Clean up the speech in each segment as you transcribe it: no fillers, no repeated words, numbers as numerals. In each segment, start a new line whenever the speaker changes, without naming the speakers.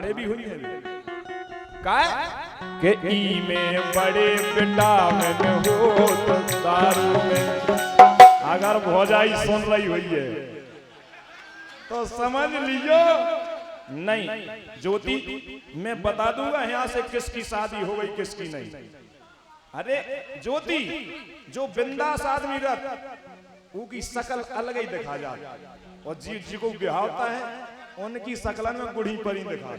मारे भी हुई है काय के ई में बड़े विटामिन हो तो दारू में। अगर भौजाई सुन रही हुई है तो समझ लीजिए नहीं। ज्योति मैं बता दूंगा यहाँ से किसकी शादी हो गई किसकी नहीं। अरे ज्योति जो बिंदास आदमी रहता वो की शकल अलग ही दिखा जाता और जी को बिहावता है उनकी शकल में बूढ़ी परी दिखा।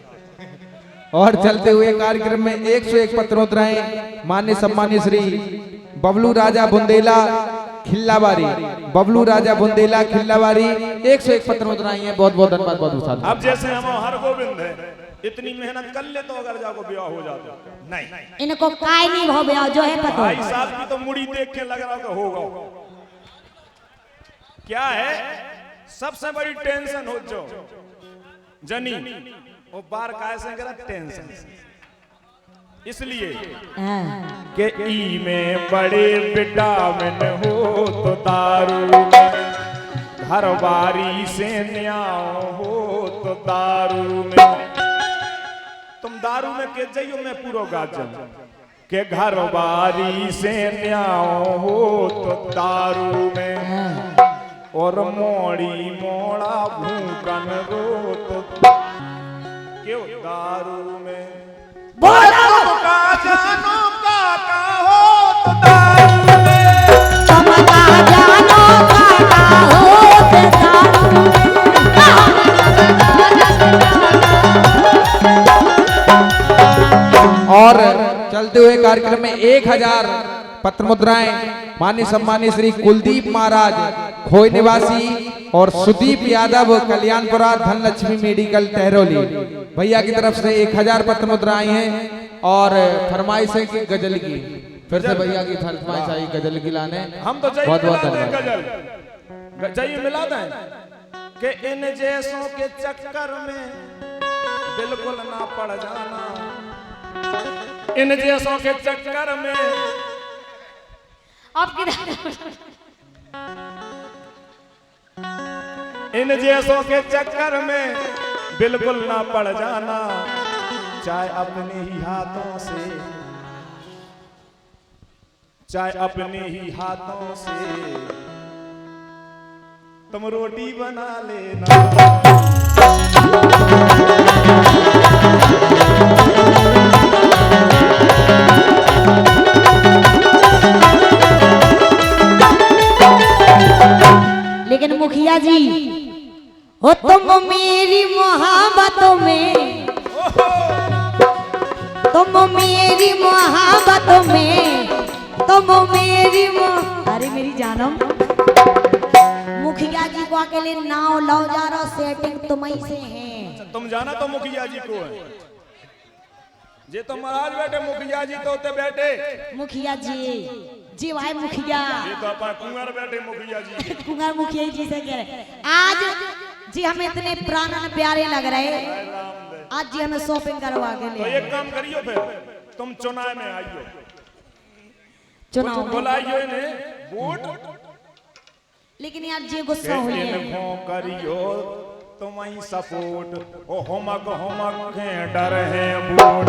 और चलते हुए कार्यक्रम में 101 पत्रोत्तराएं मान्य सम्मानित श्री बबलू राजा बुंदेला खिल्लावारी, बबलू राजा बुंदेला खिल्लावारी 101 पत्रोत्तराएं हैं। बहुत बहुत धन्यवाद। बहुत
अब जैसे हम हर गोविंद है इतनी मेहनत कर ले तो अगर जाको ब्याह हो जाता नहीं,
इनको काय नहीं हो ब्याह जो है पता।
भाई साहब की तो मुड़ी देख के लग रहा कि होगा। क्या है सबसे बड़ी टेंशन हो जो जनी वो बार कैसे करा टेंशन इसलिए कि ई में बड़े विटामिन हो तो दारू में घर बारी से न्याओ हो तो दारू में। तुम दारू में के जाइयो मैं पूरा गाजन के घर बारी से न्याओ हो तो दारू में और मोड़ी मोड़ा भूकन रो तो क्यों दारू में। बोला का जानो का हो तो दारू में
तुम का जानो का हो तो दारू में।
और चलते हुए कार्यक्रम में 1000 पत्र मुद्राएं मान्य सम्मानित श्री कुलदीप महाराज खोई निवासी और सुदीप यादव कल्याणपुरा धनलक्ष्मी मेडिकल टहरोली भैया की तरफ से 1000 पत्र मुद्राएं हैं। और फरमाइश है कि गजल की फिर से भैया की फरमाइश आई गजल की लाने।
हम तो
बहुत बहुत धन्यवाद।
गजल चाहिए मिला दें कि इन जैसों के चक्कर में बिल्कुल ना पड़ जाना, इन जैसों के चक्कर में
आप
इन जैसों के चक्कर में बिल्कुल ना पड़ जाना। चाहे अपने ही हाथों से, चाहे अपने ही हाथों से तुम रोटी बना लेना।
लेकिन मुखिया जी हो तुम मेरी मोहब्बतों में, तुम मेरी मोहब्बतों में, तुम मेरी अरे मेरी जानम मुखिया जी को अकेले नाव लो जा रहा सेटिंग तुम्ही से है।
तुम जाना तो मुखिया जी को है जे तो महाराज बैठे मुखिया जी तो होते बैठे
मुखिया जी भाई मुखिया
ये तो अपन कुंवर बैठे मुखिया जी
कुंवर मुखिया जी से कह रहे आज जी हमें इतने प्राण प्यारे लग रहे आज जी हमें शॉपिंग करवा के
तो एक काम करियो फिर तुम चुनाव में आइयो,
चुनाव
बुलाइयो इन्हें वोट।
लेकिन यार जी गुस्सा हो
इनको करियो तुम ही सपोर्ट ओ होमक के डर है वोट।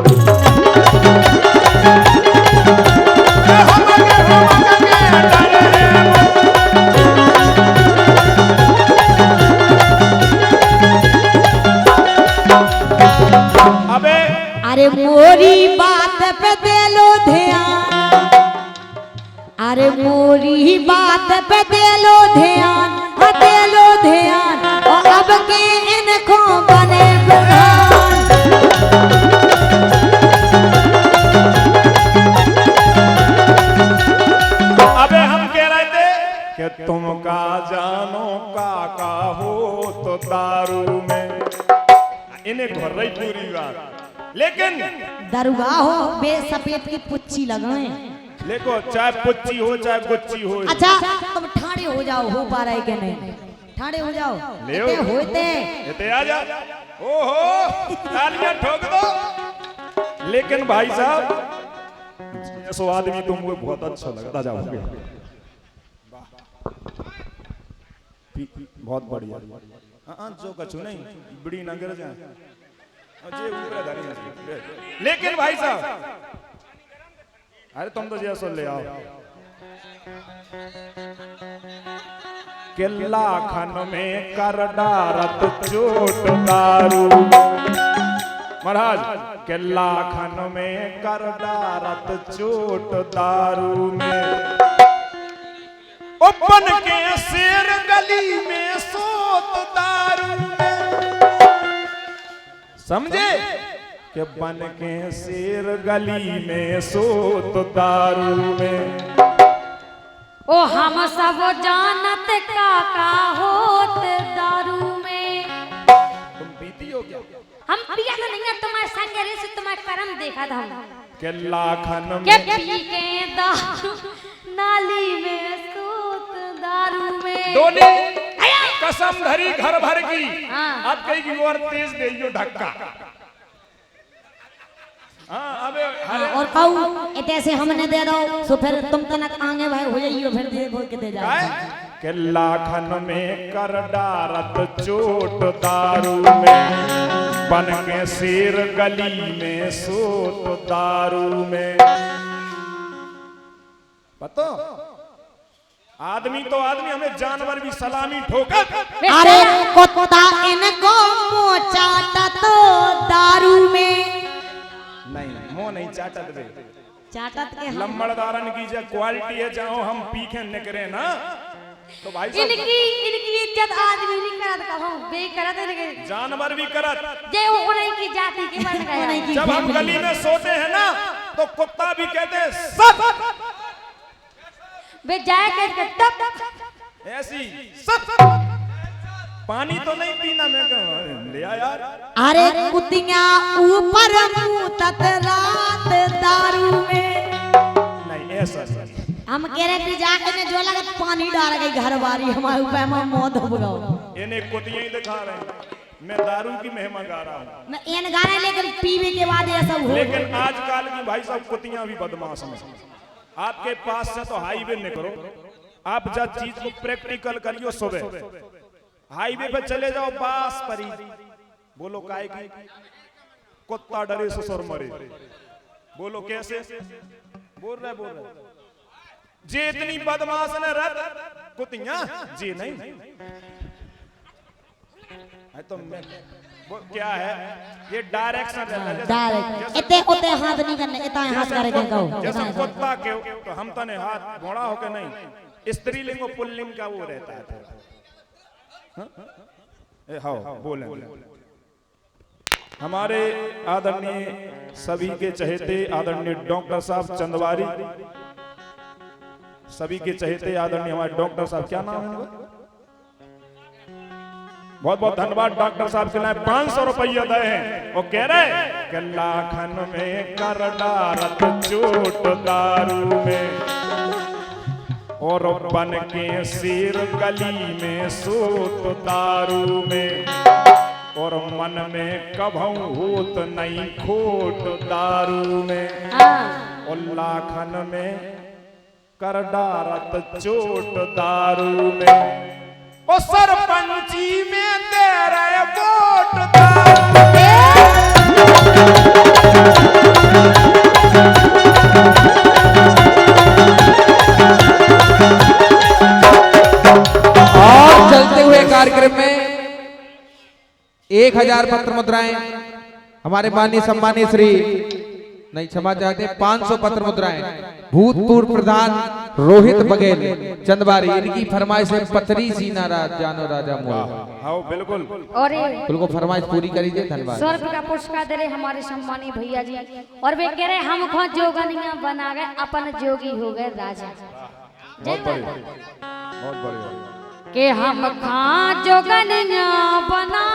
अबे
अरे मोरी बात पे दे लो ध्यान, अरे मोरी बात पे दे लो ध्यान, दे लो ध्यान और अब के इनको बने प्रधान।
अबे हम कह रहे थे कि तुम का जानो का हो तो दारू में इन्हें घर रही पूरी बात। लेकिन
दरुगा हो बेसफेद की पुच्ची लगाए
देखो चाहे पुच्ची हो चाहे गुच्ची हो।
अच्छा तुम ठाड़े हो जाओ हो पा रहे के नहीं ठाड़े हो जाओ इतने होते
इतने आ जा ओहो तालियां ठोक दो। लेकिन भाई साहब सो आदमी तुमको बहुत अच्छा लगता जाओ बहुत बढ़िया। हाँ जो कछु नहीं बड़ी नगर जाए जे ऊपर धरी है। लेकिन भाई साहब, अरे तुम तो जैसो ले आओ किला खन में कर डारत चोट दारू, महाराज किला खन में कर डारत चोट दारू में, ओपन के शेर गली में सोत दारू में, समझे कि बन के शेर गली में सोत दारू में।
ओ हम सब जानत काका होत दारू में।
तुम पीती हो क्या?
हम पिया तो नहीं है, तुम्हारे संग रे से तुम्हारे कर्म देखा था
के लाखन
के
में
पी के दारू नाली में सूत दारू में।
डोली कसम धरी घर भर की,
हाँ।
अब कहीं की और तेज दे जो धक्का। हाँ, अबे
और कहूँ ऐसे हमने दे दो तो फिर तुम तनक आगे भाई हो जाइयो, फिर दे बोल के दे जाओ।
के लाखन में कर डारत चोट दारू में, बन के शेर गली में सोत दारू में। पता आदमी तो आदमी, हमें जानवर भी सलामी ठोकर।
अरे कुत्ता इनको मुँह चाटा तो दारू में।
नहीं मुंह नहीं चाटत बे,
चाटत के हम
लम्बड़दारन की जो क्वालिटी है, चाहो हम पीखे निकरे ना तो भाई साहब
इनकी इज्जत आदमी नहीं करत, कहूं बे करत है,
जानवर भी करत।
जे वो उन्हीं की जाति के बन गया।
जब हम गली में सोते हैं ना तो कुत्ता भी कहते हैं सब,
बे जाए के तब
ऐसी सब। पानी तो नहीं पीना, मैं कहूं ले आ यार।
अरे कुतिया ऊपर मुंह तत रात दारू में।
नहीं ऐसा
हम कह रहे थे जाके ने जो लगत पानी डाल गई घर बारी हमारे ऊपर में मौत हो गई।
इन्हें कुतियां ही दिखा रहे हैं, मैं दारू की महिमा गा रहा हूँ।
मैं इन गाने लेकर पीने के बाद ये सब हो।
लेकिन आजकल की भाई साहब कुतियां भी बदमाश हैं। आपके पास से तो हाईवे निकलो, आप जब चीज को प्रैक्टिकल करियो, सुबह हाईवे पे चले जाओ, बास परी बोलो काय की कुत्ता डरे ससुर मरे, बोलो कैसे बोल रहे जे इतनी बदमाश न रत कुतियां जी नहीं है तो मैं क्या है ये डायरेक्शन है,
डायरेक्ट इतने उते हाथ नहीं करने, इतना हाथ करेंगे कहो
जैसे कुत्ता के तो हम तने हाथ घोड़ा होके नहीं, स्त्रीलिंग और पुल्लिंग का वो रहता है। हाँ बोले हमारे आदरणीय सभी के चहेते आदरणीय डॉक्टर साहब चंदवारी, सभी के चहेते आदरणीय हमारे डॉक्टर साहब, क्या नाम है? बहुत बहुत धन्यवाद डॉक्टर साहब के लिए 500 रुपया दे हैं। वो कह रहे कि लाखन में कर डारत चोट दारू में, और बन के शेर गली में सोत दारू में, और मन में कभू होत नहीं खोट दारू में, और लाखन में कर डारत चोट दारू में, ओ सरपंची में दे रहे वोट दारू
और चलते हुए कार्यक्रम में 1000 पत्र मुद्राएं हमारे माननीय सम्मानीय श्री नहीं क्षमा चाहते 500 पत्र मुद्राएं भूतपूर्व प्रधान रोहित बघेल चंदवारी, इनकी फरमाइश है पथरी सी नाराज जानो राजा मोह।
हाँ बिल्कुल,
और
उनको फरमाइश पूरी करी दे। धन्यवाद।
100 रुपये का पुरस्कार दे रहे हमारे सम्मानीय भैया जी, और वे कह रहे हम खुद जोगनिया बना गए, अपन जोगी हो गए राजा।
बहुत बढ़िया, बहुत बढ़िया।
के हम खा जोगनिया बना